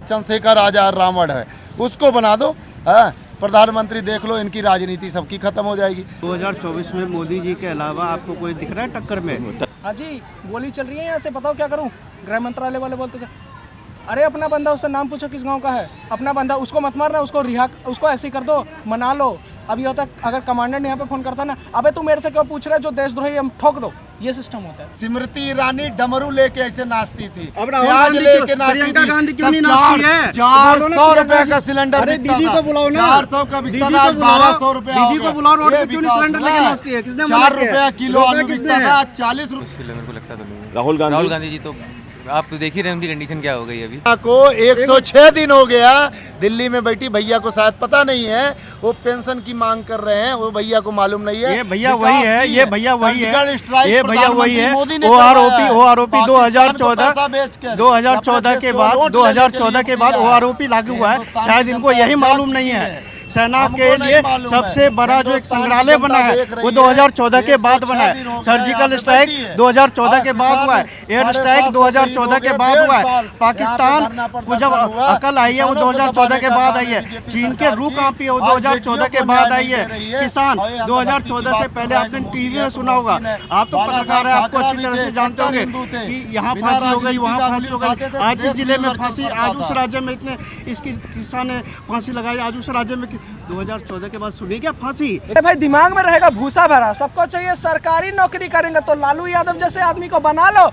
चंद्रशेखर आजाद रावण है, उसको बना दो। प्रधानमंत्री देख लो, इनकी राजनीति सबकी खत्म हो जाएगी। 2024 में मोदी जी के अलावा आपको कोई दिख रहा है टक्कर में? हाँ जी, गोली चल रही है यहाँ से, बताओ क्या करूँ। गृह मंत्रालय वाले बोलते थे अरे अपना बंदा, उससे नाम पूछो किस गांव का है, अपना बंदा, उसको मत मारना, उसको रिहा, उसको ऐसे ही कर दो, मना लो। अब ये होता है अगर कमांडेंट यहाँ पे फोन करता ना, अबे तू मेरे से क्यों पूछ रहा है, जो देशद्रोही हम ठोक दो, ये सिस्टम होता है। स्मृति ईरानी डमरू लेके ऐसे नाचती थी, अब प्याज लेके नाचती थी, 400 रुपए का सिलेंडर बिकता था, 400 का बिकता था, 1200 रुपए। दीदी को बुलाओ, रोड पे क्यों नहीं सिलेंडर लेके नाचती है? किसने 4 रुपए किलो आलू बिकता था, 40 रुपए। मेरे को लगता तो नहीं। राहुल गांधी जी तो आप तो देख ही रहे हैं उनकी कंडीशन क्या हो गई अभी। को 106 दिन हो गया दिल्ली में बैठी, भैया को शायद पता नहीं है, वो पेंशन की मांग कर रहे हैं, वो भैया को मालूम नहीं है। ये भैया वही है, ये भैया वही है, ये भैया वही है। वो आरोपी 2014 के बाद वो आरोपी लागू हुआ है, शायद इनको यही मालूम नहीं है। सेना के लिए सबसे बड़ा जो एक संग्रहालय बना है वो 2014 के बाद बना है। सर्जिकल स्ट्राइक 2014 के बाद हुआ है, एयर स्ट्राइक 2014 के बाद हुआ है। पाकिस्तान को जब अकल आई है वो 2014 के बाद आई है। चीन के रूह कांपी है वो 2014 के बाद आई है। किसान 2014 से पहले आपने टीवी में सुना होगा, आप तो पत्रकार है, आपको अच्छी तरह से जानते होंगे कि यहाँ फांसी हो गई, वहाँ फांसी हो गई, आज इस जिले में फांसी, आज उस राज्य में इतने इसकी किसान ने फांसी लगाई, आज उस राज्य में 2014 के बाद सुनी क्या फांसी? भाई दिमाग में रहेगा भूसा भरा, सबको चाहिए सरकारी नौकरी करेंगे तो लालू यादव जैसे आदमी को बना लो।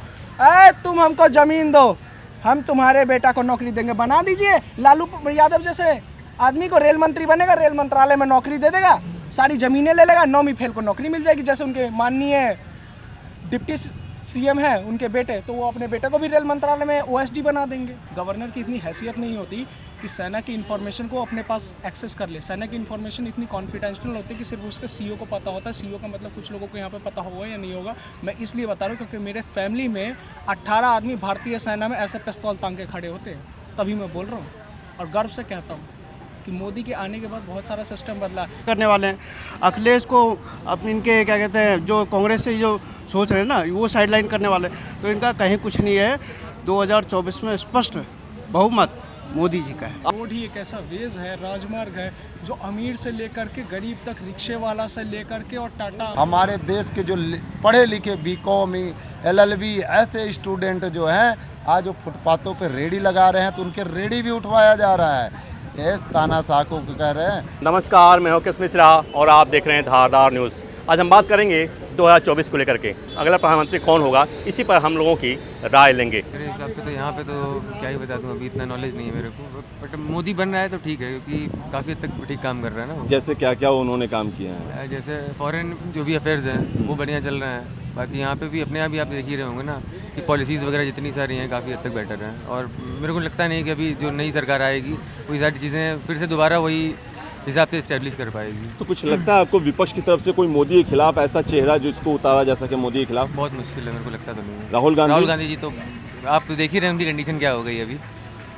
तुम हमको जमीन दो, हम तुम्हारे बेटा को नौकरी देंगे, बना दीजिए। लालू यादव जैसे आदमी को रेल मंत्री बनेगा, रेल मंत्रालय में नौकरी दे देगा, सारी जमीनें ले लेगा, 9वीं फेल को नौकरी मिल जाएगी। जैसे उनके माननीय डिप्टी सीएम है उनके बेटे, तो वो अपने बेटे को भी रेल मंत्रालय में ओएसडी बना देंगे। गवर्नर की इतनी हैसियत नहीं होती कि सेना की इन्फॉर्मेशन को अपने पास एक्सेस कर ले। सेना की इन्फॉर्मेशन इतनी कॉन्फिडेंशियल होती है कि सिर्फ उसके सीईओ को पता होता है। सीईओ का मतलब कुछ लोगों को यहाँ पे पता होगा या नहीं होगा, मैं इसलिए बता रहा हूँ क्योंकि मेरे फैमिली में 18 आदमी भारतीय सेना में ऐसे पिस्तौल तांग के खड़े होते हैं, तभी मैं बोल रहा हूँ और गर्व से कहता हूँ कि मोदी के आने के बाद बहुत सारा सिस्टम बदला करने वाले हैं। अखिलेश को अपने इनके क्या कहते हैं, जो कांग्रेस से जो सोच रहे हैं ना, वो साइडलाइन करने वाले, तो इनका कहीं कुछ नहीं है। 2024 में स्पष्ट बहुमत मोदी जी का है। रोड ही एक ऐसा वेज है, राजमार्ग है, जो अमीर से लेकर के गरीब तक, रिक्शे वाला से लेकर के और टाटा। हमारे देश के जो पढ़े लिखे बीकॉम, LLB ऐसे स्टूडेंट जो हैं, आज वो फुटपाथों पे रेडी लगा रहे हैं, तो उनके रेडी भी उठवाया जा रहा है। ये तानाशाह को कह रहे हैं। नमस्कार, मैं होकेश मिश्रा और आप देख रहे हैं धारदार न्यूज़। आज हम बात करेंगे 2024 को लेकर के, अगला प्रधानमंत्री कौन होगा, इसी पर हम लोगों की राय लेंगे। मेरे हिसाब से तो यहाँ पे तो क्या ही बता दूँ, अभी इतना नॉलेज नहीं है मेरे को, बट मोदी बन रहा है तो ठीक है, क्योंकि काफ़ी हद तक ठीक काम कर रहा है ना। जैसे क्या क्या उन्होंने काम किया है? जैसे फॉरेन जो भी अफेयर्स हैं वो बढ़िया चल रहे हैं। बाकी यहाँ पे भी अपने आप ही आप देख ही रहे होंगे ना कि पॉलिसीज़ वगैरह जितनी सारी हैं काफ़ी हद तक बेटर हैं। और मेरे को लगता नहीं कि अभी जो नई सरकार आएगी वो सारी चीज़ें फिर से दोबारा वही हिसाब से इस्टेब्लिश कर पाएगी। तो कुछ लगता है आपको विपक्ष की तरफ से कोई मोदी के खिलाफ ऐसा चेहरा जिसको उतारा जा सके मोदी के खिलाफ? बहुत मुश्किल है, मेरे को लगता तो नहीं है। राहुल गांधी जी तो आप तो देख ही रहे हैं उनकी कंडीशन क्या हो गई अभी,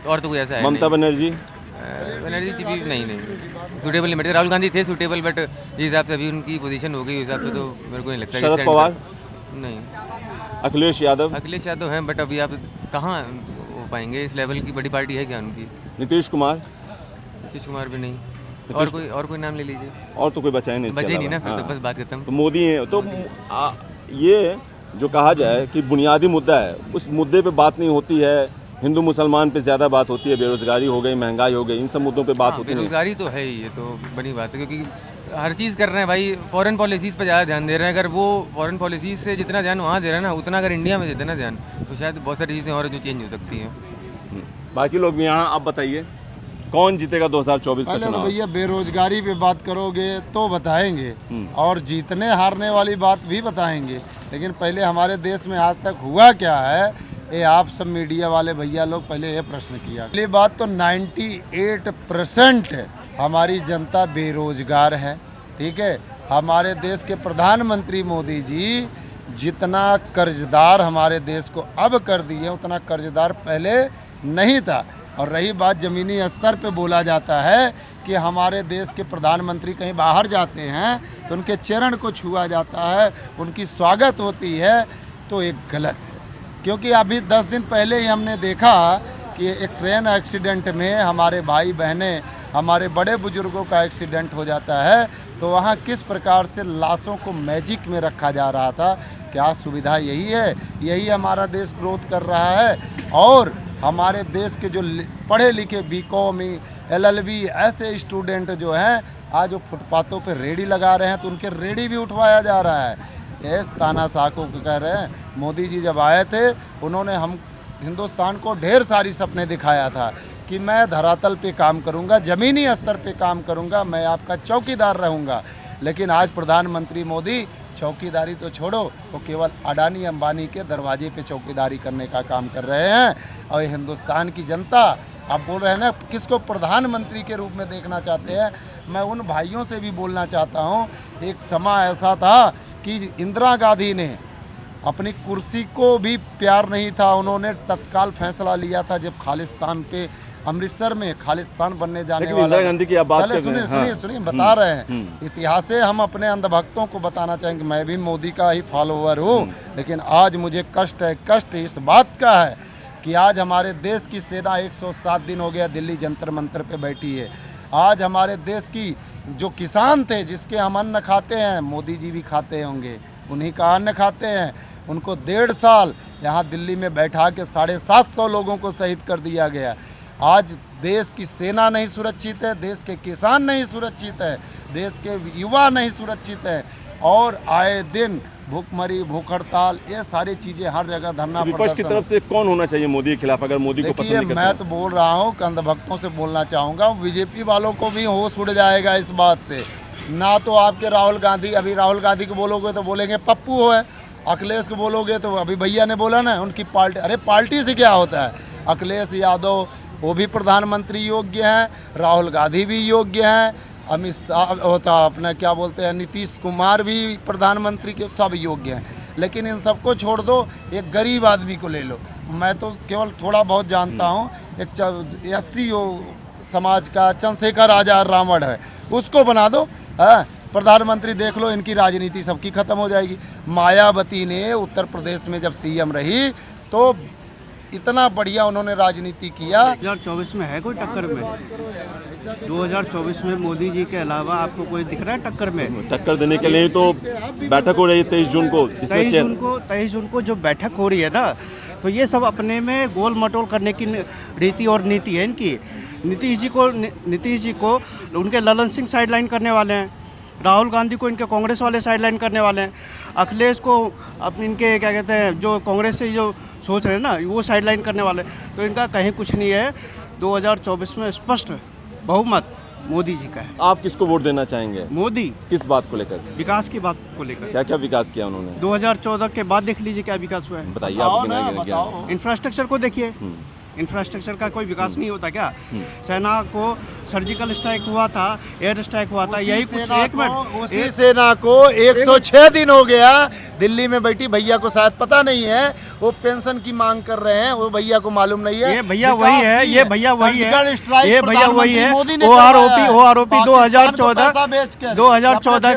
और तो कोई ऐसा है। ममता बनर्जी जी भी नहीं सूटेबल नहीं। राहुल गांधी थे सूटेबल, बट जिस हिसाब से अभी उनकी पोजीशन हो गई उस हिसाब से तो मेरे को नहीं लगता। शरद पवार नहीं, अखिलेश यादव हैं, बट अभी आप कहाँ हो पाएंगे, इस लेवल की बड़ी पार्टी है क्या उनकी? नीतीश कुमार भी नहीं, और कोई नाम ले लीजिए। और तो कोई बचा नहीं, बचे नहीं ना, फिर तो बस बात खत्म। तो मोदी है तो ये जो कहा जाए कि बुनियादी मुद्दा है, उस मुद्दे पे बात नहीं होती है। हिंदू मुसलमान पे ज़्यादा बात होती है, बेरोजगारी हो गई, महंगाई हो गई, इन सब मुद्दों पे बात होती है। बेरोजगारी तो है ही, ये तो बड़ी बात है, क्योंकि हर चीज़ कर रहे हैं भाई, फॉरेन पॉलिसीज़ पे ज़्यादा ध्यान दे रहे हैं। अगर वो फॉरेन पॉलिसीज़ से जितना ध्यान वहाँ दे रहे हैं ना, उतना अगर इंडिया में देते ना ध्यान, तो शायद बहुत सारी चीज़ें और जो चेंज हो सकती हैं। बाकी लोग भी यहाँ, आप बताइए कौन जीतेगा 2024 का चुनाव? भैया बेरोजगारी पे बात करोगे तो बताएंगे, और जीतने हारने वाली बात भी बताएंगे, लेकिन पहले हमारे देश में आज तक हुआ क्या है, ये आप सब मीडिया वाले भैया लोग पहले ये प्रश्न किया। पहली बात तो 98% हमारी जनता बेरोजगार है, ठीक है। हमारे देश के प्रधानमंत्री मोदी जी जितना कर्जदार हमारे देश को अब कर दिए, उतना कर्जदार पहले नहीं था। और रही बात ज़मीनी स्तर पे, बोला जाता है कि हमारे देश के प्रधानमंत्री कहीं बाहर जाते हैं तो उनके चरण को छुआ जाता है, उनकी स्वागत होती है, तो एक गलत है। क्योंकि अभी 10 दिन पहले ही हमने देखा कि एक ट्रेन एक्सीडेंट में हमारे भाई बहनें, हमारे बड़े बुजुर्गों का एक्सीडेंट हो जाता है तो वहाँ किस प्रकार से लाशों को मैजिक में रखा जा रहा था। क्या सुविधा यही है? यही हमारा देश ग्रोथ कर रहा है। और हमारे देश के जो पढ़े लिखे BCom, LLB ऐसे स्टूडेंट जो हैं आज वो फुटपाथों पे रेडी लगा रहे हैं तो उनके रेडी भी उठवाया जा रहा है। ये तानाशाह को कह रहे हैं। मोदी जी जब आए थे उन्होंने हम हिंदुस्तान को ढेर सारी सपने दिखाया था कि मैं धरातल पे काम करूंगा, ज़मीनी स्तर पे काम करूंगा, मैं आपका चौकीदार रहूंगा। लेकिन आज प्रधानमंत्री मोदी चौकीदारी तो छोड़ो, वो केवल अडानी अंबानी के दरवाजे पे चौकीदारी करने का काम कर रहे हैं। और हिंदुस्तान की जनता, आप बोल रहे हैं ना किसको प्रधानमंत्री के रूप में देखना चाहते हैं, मैं उन भाइयों से भी बोलना चाहता हूँ। एक समय ऐसा था कि इंदिरा गांधी ने अपनी कुर्सी को भी प्यार नहीं था, उन्होंने तत्काल फैसला लिया था जब खालिस्तान पे अमृतसर में खालिस्तान बनने जाने वाला। इंदिरा गांधी की आप बात कर रहे हैं। सुनिए सुनिए बता रहे हैं। इतिहास से हम अपने अंधभक्तों को बताना चाहेंगे, मैं भी मोदी का ही फॉलोअर हूँ, लेकिन आज मुझे कष्ट है। कष्ट इस बात का है कि आज हमारे देश की सेना 107 दिन हो गया दिल्ली जंतर मंतर पे बैठी है। आज हमारे देश की जो किसान थे जिसके हम अन्न खाते हैं, मोदी जी भी खाते होंगे, उन्हीं का अन्न खाते हैं, उनको 1.5 साल यहाँ दिल्ली में बैठा के 750 लोगों को शहीद कर दिया गया। आज देश की सेना नहीं सुरक्षित है, देश के किसान नहीं सुरक्षित है, देश के युवा नहीं सुरक्षित है, और आए दिन भूखमरी, भूख हड़ताल, ये सारी चीज़ें हर जगह धरना विपक्ष की तरफ से कौन होना चाहिए मोदी के खिलाफ, अगर मोदी को पसंद नहीं करते? मैं तो बोल रहा हूँ, अंधभक्तों से बोलना चाहूँगा, बीजेपी वालों को भी होश उड़ जाएगा इस बात से। ना तो आपके राहुल गांधी, अभी राहुल गांधी को बोलोगे तो बोलेंगे पप्पू है, अखिलेश को बोलोगे तो अभी भैया ने बोला ना उनकी पार्टी, अरे पार्टी से क्या होता है। अखिलेश यादव वो भी प्रधानमंत्री योग्य हैं, राहुल गांधी भी योग्य हैं, अमित शाह होता अपना क्या बोलते हैं नीतीश कुमार भी प्रधानमंत्री के, सब योग्य हैं। लेकिन इन सबको छोड़ दो, एक गरीब आदमी को ले लो। मैं तो केवल थोड़ा बहुत जानता हूँ, एक SC समाज का चंद्रशेखर आजाद रावण है, उसको बना दो प्रधानमंत्री। देख लो इनकी राजनीति सबकी खत्म हो जाएगी। मायावती ने उत्तर प्रदेश में जब CM रही तो इतना बढ़िया उन्होंने राजनीति किया। 2024 में है कोई टक्कर में? 2024 में मोदी जी के अलावा आपको कोई दिख रहा है टक्कर में? टक्कर देने के लिए तो बैठक हो रही है 23 जून को। 23 जून को जो बैठक हो रही है ना, तो ये सब अपने में गोल मटोल करने की रीति और नीति है इनकी। नीतीश जी को उनके ललन सिंह साइडलाइन करने वाले हैं, राहुल गांधी को इनके कांग्रेस वाले साइडलाइन करने वाले हैं, अखिलेश को अपने इनके क्या कहते हैं जो कांग्रेस से जो सोच रहे हैं ना वो साइडलाइन करने वाले। तो इनका कहीं कुछ नहीं है। 2024 में स्पष्ट बहुमत मोदी जी का है। आप किसको वोट देना चाहेंगे? मोदी। किस बात को लेकर? विकास की बात को लेकर। क्या क्या विकास किया उन्होंने? 2014 के बाद देख लीजिए क्या विकास हुआ है। बताइए आप। इंफ्रास्ट्रक्चर को देखिए, इंफ्रास्ट्रक्चर का कोई विकास नहीं होता क्या? सेना को सर्जिकल स्ट्राइक हुआ था, एयर स्ट्राइक हुआ था, यही कुछ। एक मिनट, उसी सेना को 106 दिन हो गया दिल्ली में बैठी। भैया को शायद पता नहीं है, वो पेंशन की मांग कर रहे हैं, वो भैया को मालूम नहीं है। ये भैया वही है, ये भैया वही है, ये भैया वही है। वो आरोपी 2014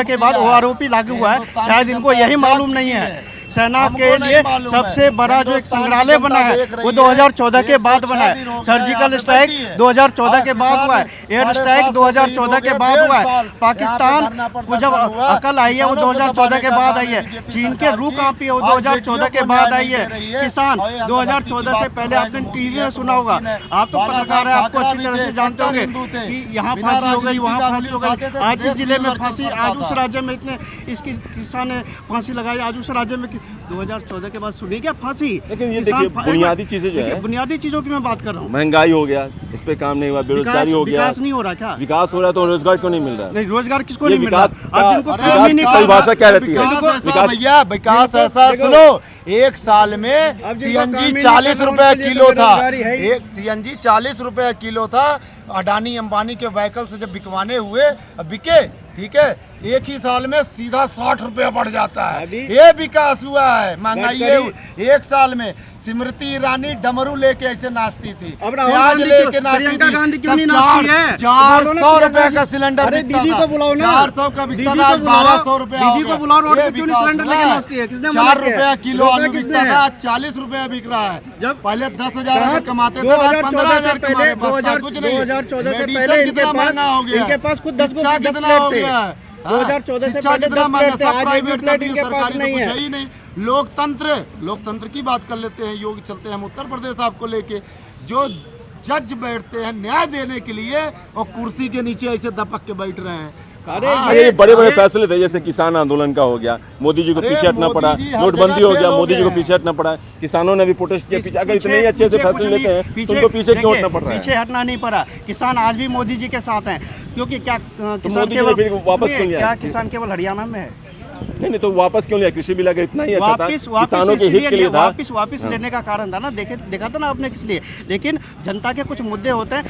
के बाद वो आरोपी लागू हुआ है, शायद इनको यही मालूम नहीं है। सेना के लिए सबसे बड़ा जो एक संग्रहालय बना है वो 2014 के बाद बना है। सर्जिकल स्ट्राइक 2014 के बाद हुआ है, एयर स्ट्राइक 2014 के बाद हुआ है। पाकिस्तान को जब अकल आई है वो 2014 के बाद आई है। चीन के रूह कांपी है वो 2014 के बाद आई है। किसान 2014 से पहले आपने टीवी में सुना होगा, आप तो पत्रकार है, आपको अच्छी तरह से जानते होंगे कि यहाँ फांसी हो गई, वहाँ फांसी हो गई। आज इस जिले में फांसी, आज उस राज्य में इतने इसकी किसान ने फांसी लगाई, आज उस राज्य में 2014 के बाद सुनी क्या फांसी? लेकिन ये देखिए बुनियादी चीजें जो है, बुनियादी चीजों की मैं बात कर रहा हूँ। महंगाई हो गया, इस पे काम नहीं हुआ, बेरोजगारी हो गया। विकास नहीं हो रहा क्या? विकास हो रहा है तो रोजगार क्यों नहीं मिल रहा? नहीं, रोजगार किसको नहीं मिल रहा? अब जिनको परिभाषा क्या रहती है? भैया विकास ऐसा सुनो, एक साल में CNG 40 रुपए किलो था, एक CNG 40 रुपए किलो था। अडानी अंबानी के व्हीकल से जब बिकवाने हुए, बिके, ठीक है, एक ही साल में सीधा 60 रुपया बढ़ जाता है। ये विकास हुआ है। महंगाई एक साल में स्मृति ईरानी डमरू लेके ऐसे नाचती थी, प्याज लेके नाचती थी। 400 रुपए का सिलेंडर बिकता था, 400 का बिकता था, 1200 रुपया। दीदी को बुलाओ, रोड पे क्यों नहीं सिलेंडर लेके नाचती है? किसने 4 रुपया किलो आलू बिकता था, आज 40 रुपए बिक रहा है। जब पहले 10,000 अगर कमाते थे, आज 15,000 कमा रहे। बस्ता कुछ नहीं, 2014 से मेडिसिन पहले कितना महंगा हो गया, इनके पास खुद 10 शिक्षा कितना हो गया है, 2014 से शिक्षा पहले कितना 10 महंगा, प्लेट थे, सब आज प्राइवेट एक कर प्लेट दिए, इनके पास सरकारी तो नहीं कुछ है। है ही नहीं। लोकतंत्र की बात कर लेते हैं, योगी चलते हैं हम उत्तर प्रदेश आपको लेके, जो जज बैठते हैं न्याय देने के लिए और कुर्सी के नीचे ऐसे दपक के बैठ रहे हैं। अरे ये बड़े बड़े फैसले थे, जैसे किसान आंदोलन का हो गया, मोदी जी को अरे पीछे हटना मोदी पड़ा, जी हर नोटबंदी जगह हो गया, फेल हो मोदी जी को गए पीछे हटना पड़ा, किसानों ने भी प्रोटेस्ट किया पीछे। अगर इतने ही अच्छे से फैसले लेते हैं तो उनको पीछे क्यों हटना पड़ रहा है? पीछे हटना नहीं पड़ा, किसान आज भी मोदी जी के साथ हैं, क्योंकि क्या किसान मोदी जी ने फिर वापस क्यों लिया? क्या किसान केवल हरियाणा में है? नहीं तो वापस क्यों लिया? कृषि बिल अगर इतना ही अच्छा था, किसानों के हित इसलिए के लिए था। वापस लेने का कारण था ना, देखा था ना आपने किस लिए। लेकिन जनता के कुछ मुद्दे होते हैं,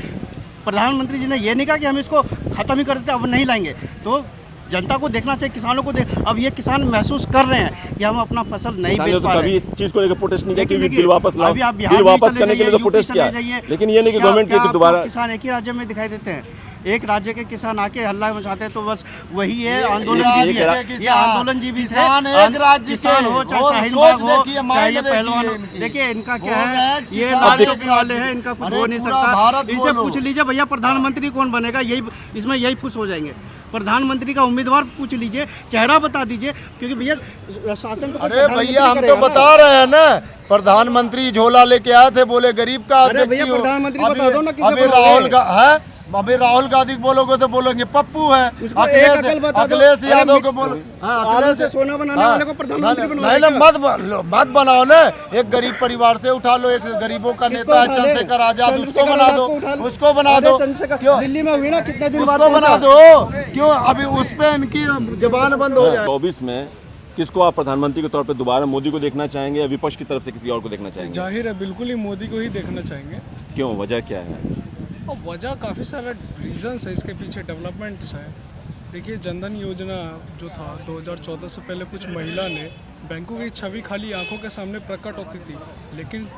प्रधानमंत्री जी ने ये नहीं कहा कि हम इसको खत्म ही कर देते, अब नहीं लाएंगे। तो जनता को देखना चाहिए, किसानों को अब ये किसान महसूस कर रहे हैं कि हम अपना फसल नहीं बेच पा रहे। कभी इस चीज को लेकर प्रोटेस्ट नहीं किया कि लेकिन बिल वापस लाओ, अभी आप बिल बिहार वापस करने के लिए तो प्रोटेस्ट किया, लेकिन ये नहीं कि गवर्नमेंट की दोबारा। किसान एक ही राज्य में दिखाई देते हैं, एक राज्य के किसान आके हल्ला मचाते हैं, तो बस वही है आंदोलन जीवी है। ये आंदोलन जीवी किसान एक राज्य किसान हो, चाहे शाहीन बाग हो, चाहे ये पहलवान हो, देखिए इनका क्या है, ये लाल टोपी वाले हैं, इनका कुछ हो नहीं सकता। इनसे पूछ लीजिए भैया प्रधानमंत्री कौन बनेगा, यही इसमें यही खुश हो जाएंगे। प्रधानमंत्री का उम्मीदवार पूछ लीजिए, चेहरा बता दीजिए, क्योंकि भैया शासन तो अरे भैया हम तो बता रहे हैं ना, प्रधानमंत्री झोला लेके आए थे, बोले गरीब का भैया प्रधानमंत्री बता दो ना, अभी राहुल का है, अभी राहुल गांधी बोलोगे तो बोलेंगे पप्पू है, अखिलेश यादव को बोलो, अखिलेश सोना बनाने वाले को प्रधानमंत्री नहीं मत बनाओ ना। एक गरीब परिवार से उठा लो, एक गरीबों का नेता है चंद्रशेखर आजाद, उसको बना दो, उसको बना दो। क्यों दिल्ली में हुई ना, कितने दिन बाद उसको बना दो, क्यों अभी उस पे इनकी जबान बंद हो जाए। 24 में किसको आप प्रधानमंत्री के तौर पे दोबारा मोदी को देखना चाहेंगे या विपक्ष की तरफ से किसी और को देखना चाहेंगे? जाहिर है बिल्कुल ही मोदी को ही देखना चाहेंगे। क्यों, वजह क्या है? और वजह काफ़ी सारा रीजंस है इसके पीछे, डेवलपमेंट्स हैं। देखिए जनधन योजना जो था 2014 से पहले, कुछ महिला ने बैंकों की छवि खाली आंखों के सामने प्रकट होती थी, लेकिन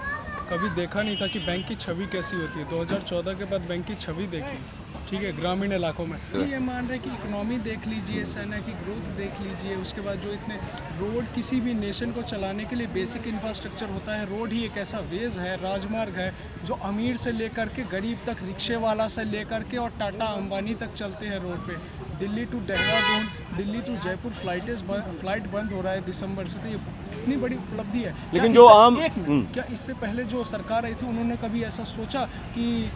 कभी देखा नहीं था कि बैंक की छवि कैसी होती है। 2014 के बाद बैंक की छवि देखी, ठीक है, ग्रामीण इलाकों में। तो ये मान रहे कि इकोनॉमी देख लीजिए, सेना की ग्रोथ देख लीजिए, उसके बाद जो इतने रोड, किसी भी नेशन को चलाने के लिए बेसिक इंफ्रास्ट्रक्चर होता है, रोड ही एक ऐसा वेज है, राजमार्ग है जो अमीर से लेकर के गरीब तक, रिक्शे वाला से लेकर के और टाटा अंबानी तक चलते हैं रोड पे। Delhi to Dehradun, Delhi to Jaipur flight बंद हो रहा है दिसंबर से, तो ये इतनी बड़ी उपलब्धि है। लेकिन जो आम क्या इससे पहले जो सरकार आई थी उन्होंने कभी ऐसा सोचा कि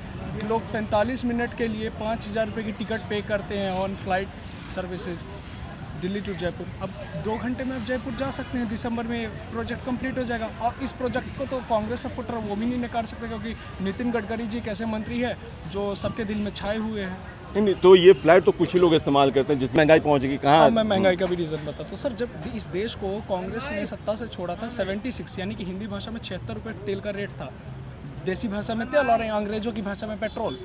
लोग 45 मिनट के लिए 5,000 रुपये की टिकट पे करते हैं on flight services Delhi to Jaipur? अब 2 घंटे में आप जयपुर जा सकते हैं। दिसंबर में प्रोजेक्ट कंप्लीट हो जाएगा, और इस प्रोजेक्ट को तो कांग्रेस सपोर्टर वो भी नहीं नकार सकते, क्योंकि नितिन गडकरी जी एक ऐसे मंत्री है जो सबके दिल में छाए हुए हैं। नहीं, तो ये फ्लाइट तो कुछ ही लोग इस्तेमाल करते हैं, जिसमें महंगाई पहुंचेगी कहाँ? मैं महंगाई का भी रीज़न बताता हूँ सर। जब इस देश को कांग्रेस ने सत्ता से छोड़ा था 76, यानी कि हिंदी भाषा में 76 रुपये तेल का रेट था, देसी भाषा में तेल और अंग्रेजों की भाषा में पेट्रोल,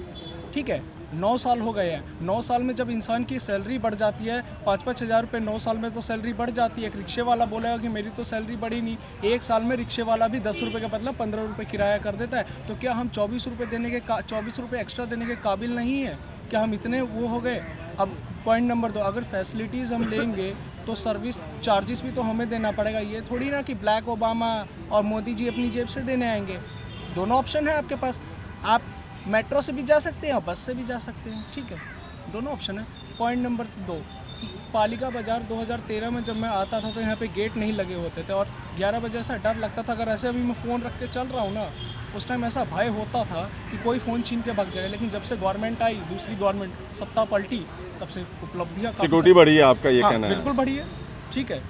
ठीक है। 9 साल हो गए हैं। 9 साल में जब इंसान की सैलरी बढ़ जाती है 5-5 हज़ार रुपये, 9 साल में तो सैलरी बढ़ जाती है। एक रिक्शे वाला बोलेगा कि मेरी तो सैलरी बढ़ी नहीं, 1 साल में रिक्शे वाला भी 10 रुपये का बदला 15 रुपये किराया कर देता है। तो क्या हम 24 रुपये एक्स्ट्रा देने के काबिल नहीं है? क्या हम इतने वो हो गए? अब पॉइंट नंबर 2, अगर फैसिलिटीज़ हम लेंगे तो सर्विस चार्जेस भी तो हमें देना पड़ेगा। ये थोड़ी ना कि ब्लैक ओबामा और मोदी जी अपनी जेब से देने आएंगे। दोनों ऑप्शन है आपके पास, आप मेट्रो से भी जा सकते हैं और बस से भी जा सकते हैं, ठीक है, दोनों ऑप्शन है। पॉइंट नंबर 2, पालिका बाज़ार 2013 में जब मैं आता था तो यहाँ पे गेट नहीं लगे होते थे, और 11 बजे ऐसा डर लगता था, अगर ऐसे अभी मैं फ़ोन रख के चल रहा हूँ ना, उस टाइम ऐसा भय होता था कि कोई फ़ोन छीन के भाग जाएगा। लेकिन जब से गवर्नमेंट आई, दूसरी गवर्नमेंट सत्ता पलटी, तब से उपलब्धियाँ, सिक्योरिटी बढ़ी है आपका, ये कहना है? बिल्कुल बढ़ी है, ठीक है।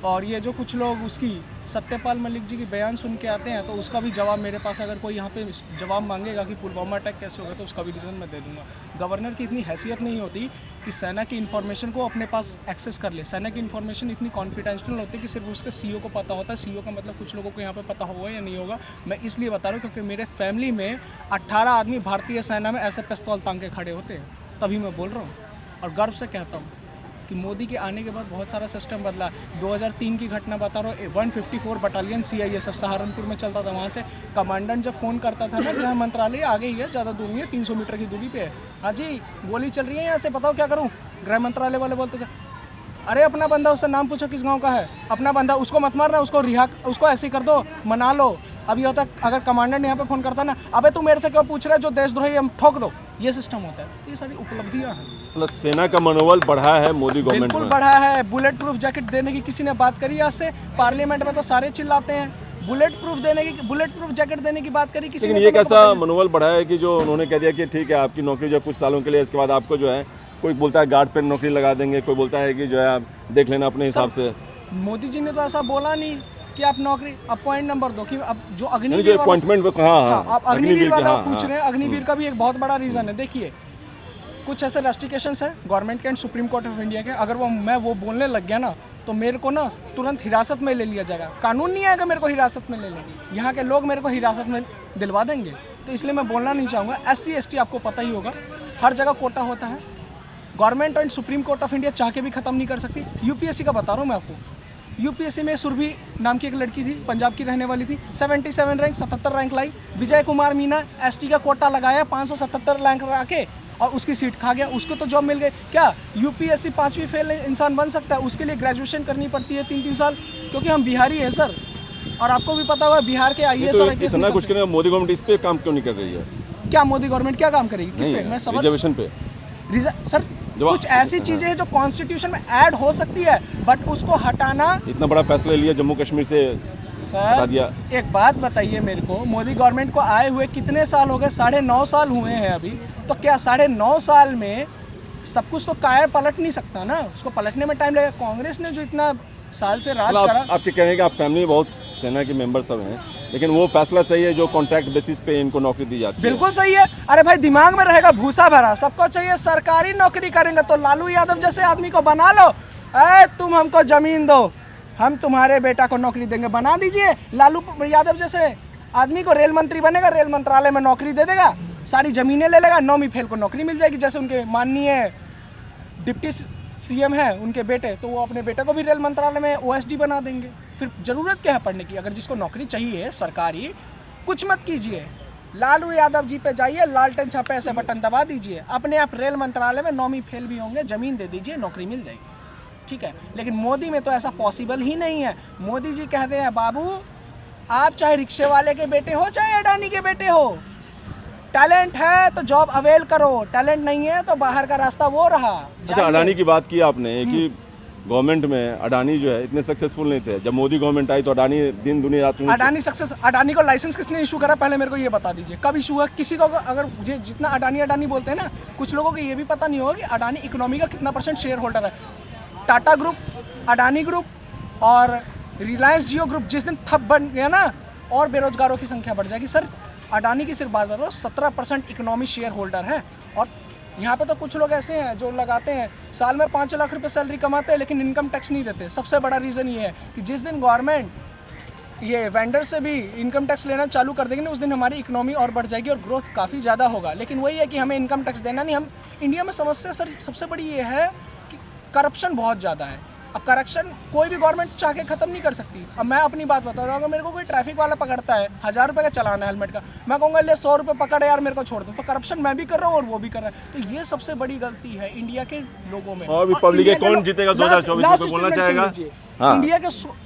और ये जो कुछ लोग उसकी सत्यपाल मलिक जी की बयान सुन के आते हैं, तो उसका भी जवाब मेरे पास, अगर कोई यहाँ पे जवाब मांगेगा कि पुलवामा अटैक कैसे होगा, तो उसका भी रीज़न मैं दे दूंगा। गवर्नर की इतनी हैसियत नहीं होती कि सेना की इन्फॉर्मेशन को अपने पास एक्सेस कर ले। सेना की इन्फॉर्मेशन इतनी कॉन्फिडेंशियल होती है कि सिर्फ उसके सीईओ को पता होता है। सीईओ का मतलब कुछ लोगों को यहाँ पे पता होगा या नहीं होगा, मैं इसलिए बता रहा हूँ क्योंकि मेरे फैमिली में 18 आदमी भारतीय सेना में ऐसे पिस्तौल तांग के खड़े होते हैं, तभी मैं बोल रहा हूँ। और गर्व से कहता हूँ कि मोदी के आने के बाद बहुत सारा सिस्टम बदला। 2003 की घटना बता रहा हूँ, 154 बटालियन CISF सहारनपुर में चलता था। वहाँ से कमांडेंट जब फ़ोन करता था ना, गृह मंत्रालय आगे ही है, ज़्यादा दूर नहीं है, 300 मीटर की दूरी पे है, हाँ जी गोली चल रही है यहाँ से, बताओ क्या करूँ? गृह मंत्रालय वाले बोलते थे अरे अपना बंदा, उससे नाम पूछो किस गांव का है, अपना बंदा, उसको मत मारना, उसको रिहा, उसको ऐसे ही कर दो, मना लो। अब ये होता है अगर कमांडेंट यहाँ पे फ़ोन करता ना, अबे तू मेरे से क्यों पूछ रहा है, जो देशद्रोही हम ठोक दो, ये सिस्टम होता है। तो ये सारी उपलब्धियाँ हैं। मतलब सेना का मनोबल बढ़ा है मोदी गवर्नमेंट बिल्कुल में। बढ़ा है। बुलेट प्रूफ जैकेट देने की किसी ने बात करी आज से? पार्लियामेंट में तो सारे चिल्लाते हैं। बुलेट प्रूफ जैकेट देने की बात करी किसी ने? लेकिन ये कैसा मनोबल बढ़ा है कि जो उन्होंने कह दिया कि ठीक है आपकी नौकरी जो कुछ सालों के लिए, इसके बाद आपको जो है कोई बोलता है गार्ड पे नौकरी लगा देंगे, कोई बोलता है कि जो है आप देख लेना अपने हिसाब से। मोदी जी ने तो ऐसा बोला नहीं कि आप नौकरी अपॉइंट नंबर दो, कि अब जो अग्निवीर जो अपॉइंटमेंट आप अग्निवीर वाला पूछ रहे हैं, अग्निवीर का भी एक बहुत बड़ा रीज़न है। देखिए कुछ ऐसे रेस्ट्रिक्शंस है गवर्नमेंट के and supreme court of India के, अगर मैं वो बोलने लग गया ना तो मेरे को ना तुरंत हिरासत में ले लिया जाएगा। कानून नहीं आएगा मेरे को हिरासत में ले लेंगे, यहाँ के लोग मेरे को हिरासत में दिलवा देंगे। तो इसलिए मैं बोलना नहीं चाहूँगा। SC ST आपको पता ही होगा, हर जगह कोटा होता है। Government and supreme court of India चाह के भी ख़त्म नहीं कर सकती। UPSC का बता रहा हूँ मैं आपको। UPSC में सुरभि नाम की एक लड़की थी, पंजाब की रहने वाली थी, 77 रैंक 77 रैंक लाई। विजय कुमार मीना ST का कोटा लगाया, 577 रैंक ला के और उसकी सीट खा गया, उसको तो जॉब मिल गई। क्या UPSC 5वीं फेल इंसान बन सकता है? उसके लिए ग्रेजुएशन करनी पड़ती है 3-3 साल, क्योंकि हम बिहारी हैं सर। और आपको भी पता होगा बिहार के IAS और IPS इतना कुछ करने मोदी गवर्नमेंट इस पे काम क्यों नहीं कर रही है? क्या मोदी गवर्नमेंट क्या काम करेगी? किस पे? मैं सवाल रिजर्वेशन पे सर, कुछ ऐसी चीजें हैं जो कॉन्स्टिट्यूशन में ऐड हो सकती है, बट उसको हटाना। इतना बड़ा फैसला लिया जम्मू कश्मीर से हटा दिया। सर एक बात बताइए मेरे को, मोदी गवर्नमेंट को आए हुए कितने साल हो गए? 9.5 साल हुए हैं अभी। तो क्या 9.5 साल में सब कुछ तो काया पलट नहीं सकता ना, उसको पलटने में टाइम लगेगा। कांग्रेस ने जो इतना साल से राज करा। आपके कहने का आप फैमिली बहुत सेना के मेंबर सब हैं, लेकिन वो फैसला सही है जो कॉन्ट्रैक्ट बेसिस पे इनको नौकरी दी जाती है? बिल्कुल सही है। अरे भाई दिमाग में रहेगा भूसा भरा, सबको चाहिए सरकारी नौकरी करेंगे तो लालू यादव जैसे आदमी को बना लो। तुम हमको जमीन दो, हम तुम्हारे बेटा को नौकरी देंगे, बना दीजिए। लालू यादव जैसे आदमी को रेल मंत्री बनेगा, रेल मंत्रालय में नौकरी दे देगा, सारी जमीनें ले लेगा, 9वीं फेल को नौकरी मिल जाएगी। जैसे उनके माननीय डिप्टी CM है उनके बेटे, तो वो अपने बेटे को भी रेल मंत्रालय में OSD बना देंगे। फिर ज़रूरत क्या है पढ़ने की? अगर जिसको नौकरी चाहिए सरकारी, कुछ मत कीजिए, लालू यादव जी पे जाइए, लालटेन छापे ऐसे बटन दबा दीजिए, अपने आप रेल मंत्रालय में 9वीं फेल भी होंगे, ज़मीन दे दीजिए, नौकरी मिल जाएगी। ठीक है, लेकिन मोदी में तो ऐसा पॉसिबल ही नहीं है। मोदी जी कहते हैं बाबू आप चाहे रिक्शे वाले के बेटे हो चाहे अडानी के बेटे हो, टैलेंट है तो जॉब अवेल करो, टैलेंट नहीं है तो बाहर का रास्ता वो रहा। अच्छा, अडानी की बात की आपने कि गवर्नमेंट में अडानी जो है इतने सक्सेसफुल नहीं थे। जब मोदी गवर्नमेंट आई तो अडानी दिन दुनिया रात अडानी को लाइसेंस किसने इशू करा? पहले मेरे को ये बता दीजिए, कब इशू हुआ? किसी को अगर जितना अडानी बोलते हैं ना, कुछ लोगों को ये भी पता नहीं होगा कि अडानी इकोनॉमी का कितना % शेयर होल्डर है। टाटा ग्रुप, अडानी ग्रुप और रिलायंस जियो ग्रुप जिस दिन ठप बन गया ना, और बेरोजगारों की संख्या बढ़ जाएगी। सर अडानी की सिर्फ बात बता रहा हूँ, 17% इकोनॉमी शेयर होल्डर है। और यहाँ पे तो कुछ लोग ऐसे हैं जो लगाते हैं साल में 5 लाख रुपए सैलरी कमाते हैं लेकिन इनकम टैक्स नहीं देते। सबसे बड़ा रीज़न ये है कि जिस दिन गवर्नमेंट ये वेंडर से भी इनकम टैक्स लेना चालू कर देंगे ना, उस दिन हमारी इकोनॉमी और बढ़ जाएगी और ग्रोथ काफ़ी ज़्यादा होगा। लेकिन वही है कि हमें इनकम टैक्स देना नहीं। हम इंडिया में समस्या सर सबसे बड़ी ये है कि करप्शन बहुत ज़्यादा है। अब करप्शन कोई भी गवर्नमेंट चाह के ख़त्म नहीं कर सकती। अब मैं अपनी बात बता रहा हूँ, अगर मेरे को कोई ट्रैफिक वाला पकड़ता है, 1000 रुपये का चलाना है हेलमेट का, मैं कहूँगा ले 100 रुपये पकड़े यार मेरे को छोड़ दो। तो करप्शन मैं भी कर रहा हूँ और वो भी कर रहा है। तो ये सबसे बड़ी गलती है इंडिया के लोगों में। और भी पब्लिक है, कौन जीतेगा 2024 में बोलना चाहेगा? हाँ।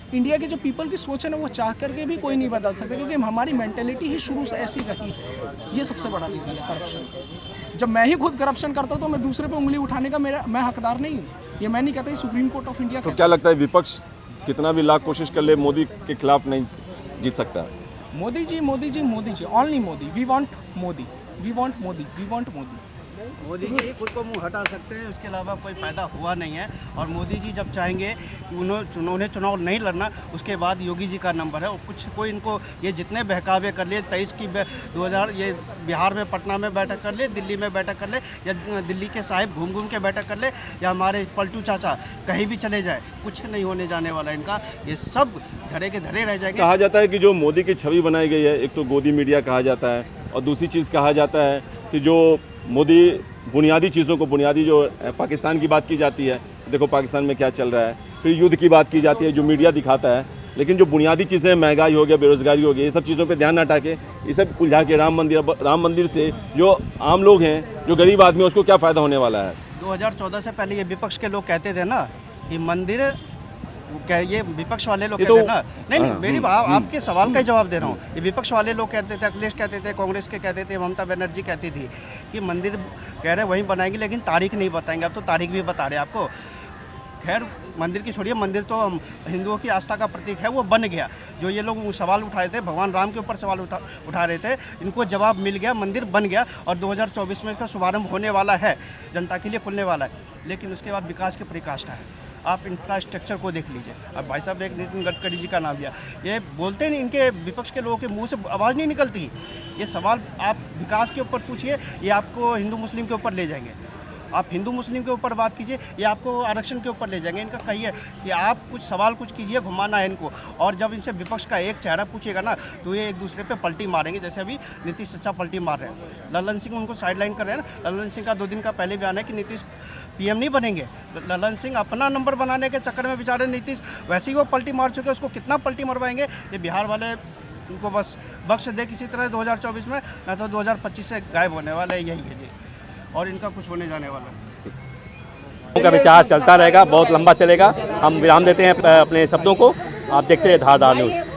इंडिया के जो पीपल की सोच है ना, वो चाह करके भी कोई नहीं बदल सकता, क्योंकि हमारी मेंटेलिटी ही शुरू से ऐसी रही है। ये सबसे बड़ा रीज़न है करप्शन। जब मैं ही खुद करप्शन करता हूँ तो मैं दूसरे पे उंगली उठाने का मैं हकदार नहीं हूँ। ये मैं नहीं कहता, सुप्रीम कोर्ट ऑफ इंडिया। तो क्या लगता है विपक्ष कितना भी लाख कोशिश कर ले मोदी के खिलाफ नहीं जीत सकता? Modi ji only Modi. We want Modi, we want Modi, we want Modi. Modi ji खुद को मुंह हटा सकते हैं, उसके अलावा कोई फायदा हुआ नहीं है। और मोदी जी जब चाहेंगे कि उन्हें चुनाव नहीं लड़ना, उसके बाद योगी जी का नंबर है। कोई इनको ये जितने बहकावे कर लिए, 23 की 2000 ये बिहार में पटना में बैठक कर ले, दिल्ली में बैठक कर ले, या दिल्ली के साहिब घूम घूम के बैठक कर ले, या हमारे पलटू चाचा कहीं भी चले जाए, कुछ नहीं होने जाने वाला इनका। ये सब धड़े के धड़े रह जाएंगे। कहा जाता है कि जो मोदी की छवि बनाई गई है, एक तो गोदी मीडिया कहा जाता है, और दूसरी चीज़ कहा जाता है कि जो मोदी बुनियादी चीज़ों को, बुनियादी जो पाकिस्तान की बात की जाती है, देखो पाकिस्तान में क्या चल रहा है, फिर युद्ध की बात की जाती है जो मीडिया दिखाता है, लेकिन जो बुनियादी चीज़ें, महंगाई हो गया, बेरोजगारी हो गई, ये सब चीज़ों पे ध्यान न हटा के ये सब उलझा के राम मंदिर से जो आम लोग हैं, जो गरीब आदमी है, उसको क्या फ़ायदा होने वाला है? 2014 से पहले ये विपक्ष के लोग कहते थे ना कि मंदिर क्या ये विपक्ष वाले लोग ये कहते तो- हैं ना, नहीं मेरी आपके सवाल का ही जवाब दे रहा हूँ। ये विपक्ष वाले लोग कहते थे, अखिलेश कहते थे, कांग्रेस के कहते थे, ममता बनर्जी कहती थी कि मंदिर कह रहे वहीं बनाएंगे लेकिन तारीख नहीं बताएंगे। अब तो तारीख भी बता रहे हैं आपको। खैर मंदिर की छोड़िए, मंदिर तो हिंदुओं की आस्था का प्रतीक है, वो बन गया। जो ये लोग सवाल उठाए थे, भगवान राम के ऊपर सवाल उठा रहे थे, इनको जवाब मिल गया, मंदिर बन गया और 2024 में इसका शुभारंभ होने वाला है, जनता के लिए खुलने वाला है। लेकिन उसके बाद विकास की पराकाष्ठा है। आप इंफ्रास्ट्रक्चर को देख लीजिए। अब भाई साहब एक नितिन गडकरी जी का नाम लिया, ये बोलते नहीं, इनके विपक्ष के लोगों के मुंह से आवाज़ नहीं निकलती। ये सवाल आप विकास के ऊपर पूछिए, ये आपको हिंदू मुस्लिम के ऊपर ले जाएंगे। आप हिंदू मुस्लिम के ऊपर बात कीजिए, ये आपको आरक्षण के ऊपर ले जाएंगे। इनका कहिए कि आप कुछ सवाल कुछ कीजिए, घुमाना है इनको। और जब इनसे विपक्ष का एक चेहरा पूछेगा ना, तो ये एक दूसरे पे पलटी मारेंगे, जैसे अभी नीतीश चाचा पलटी मार रहे हैं। ललन सिंह उनको साइडलाइन कर रहे हैं ना। ललन सिंह का 2 दिन का पहले बयान है कि नीतीश पीएम नहीं बनेंगे। ललन सिंह अपना नंबर बनाने के चक्कर में बेचारे नीतीश वैसे ही वो पलटी मार चुके हैं, उसको कितना पलटी मरवाएंगे। ये बिहार वाले उनको बस बख्श दे किसी तरह 2024 में, ना तो 2025 से गायब होने वाला है, यही है जी। और इनका कुछ होने जाने वाला है। का विचार चलता रहेगा, बहुत लंबा चलेगा। हम विराम देते हैं अपने शब्दों को। आप देखते रहिए धारदार न्यूज़।